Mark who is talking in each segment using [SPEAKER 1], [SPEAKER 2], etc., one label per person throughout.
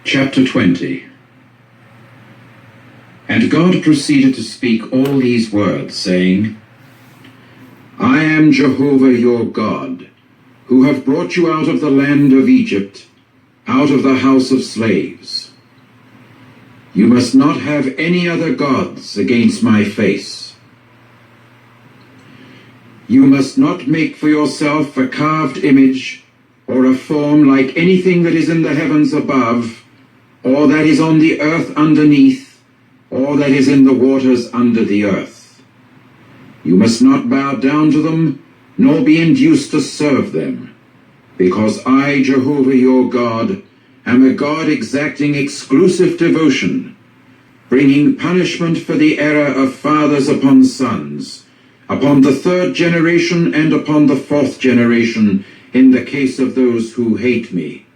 [SPEAKER 1] Chapter 20. And God proceeded to speak all these words, saying, I am Jehovah your God, who have brought you out of the land of Egypt, out of the house of slaves. You must not have any other gods against my face. You must not make for yourself a carved image, or a form like anything that is in the heavens above, or that is on the earth underneath, or that is in the waters under the earth. You must not bow down to them, nor be induced to serve them, because I, Jehovah your God, am a God exacting exclusive devotion, bringing punishment for the error of fathers upon sons, upon the third generation and upon the fourth generation, in the case of those who hate me,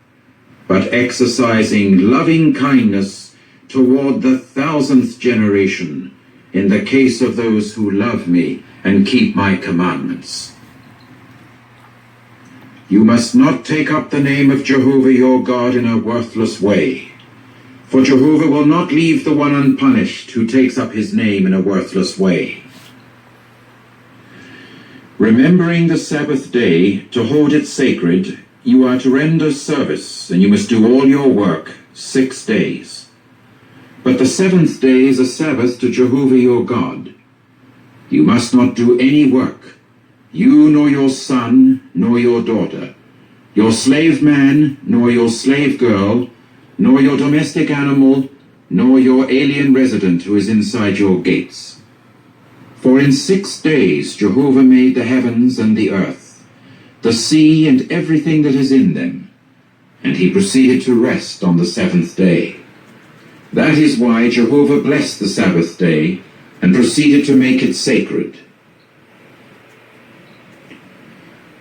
[SPEAKER 1] but exercising loving kindness toward the 1,000th generation, in the case of those who love me and keep my commandments. You must not take up the name of Jehovah your God in a worthless way, for Jehovah will not leave the one unpunished who takes up his name in a worthless way. Remembering the Sabbath day to hold it sacred, you are to render service, and you must do all your work 6 days. But the 7th day is a Sabbath to Jehovah your God. You must not do any work, you nor your son nor your daughter, your slave man nor your slave girl, nor your domestic animal, nor your alien resident who is inside your gates. For in 6 days Jehovah made the heavens and the earth, the sea and everything that is in them, and he proceeded to rest on the 7th day. That is why Jehovah blessed the Sabbath day and proceeded to make it sacred.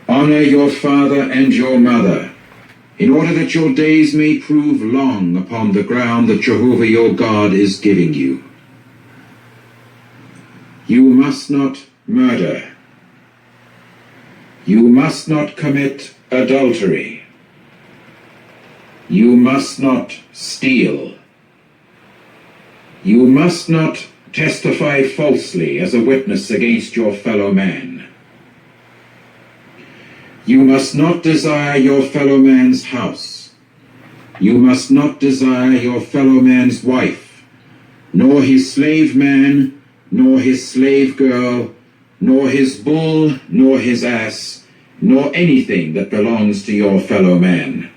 [SPEAKER 1] Honor your father and your mother, in order that your days may prove long upon the ground that Jehovah your God is giving you. You must not murder. You must not commit adultery. You must not steal. You must not testify falsely as a witness against your fellow man. You must not desire your fellow man's house. You must not desire your fellow man's wife, nor his slave man, nor his slave girl, nor his bull, nor his ass, nor anything that belongs to your fellow man.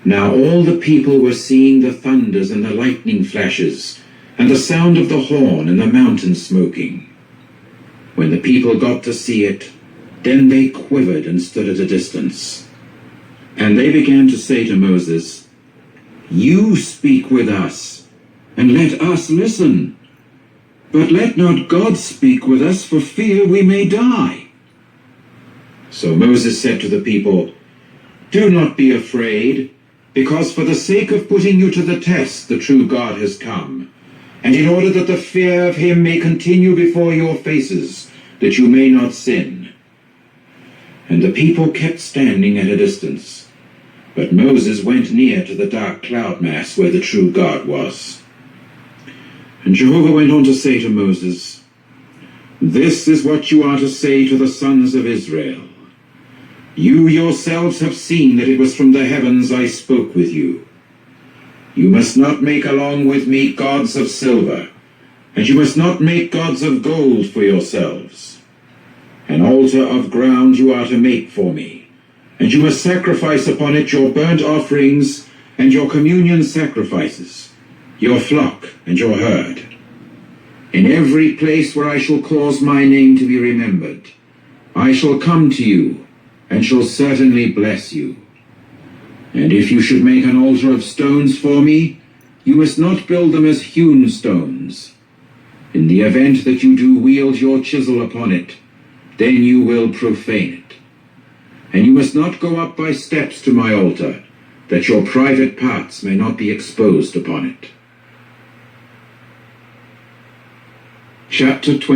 [SPEAKER 1] Now all the people were seeing the thunders and the lightning flashes, and the sound of the horn and the mountain smoking. When the people got to see it, then they quivered and stood at a distance. And they began to say to Moses, You speak with us, and let us listen. But let not God speak with us, for fear we may die. So Moses said to the people, Do not be afraid, because for the sake of putting you to the test, the true God has come, and in order that the fear of him may continue before your faces, that you may not sin. And the people kept standing at a distance, but Moses went near to the dark cloud mass where the true God was. And Jehovah went on to say to Moses, This is what you are to say to the sons of Israel. You yourselves have seen that it was from the heavens I spoke with you. You must not make along with me gods of silver, and you must not make gods of gold for yourselves. An altar of ground you are to make for me, and you must sacrifice upon it your burnt offerings and your communion sacrifices, your flock and your herd. In every place where I shall cause my name to be remembered, I shall come to you, and shall certainly bless you. And if you should make an altar of stones for me, you must not build them as hewn stones. In the event that you do wield your chisel upon it, then you will profane it. And you must not go up by steps to my altar, that your private parts may not be exposed upon it. Chapter 20.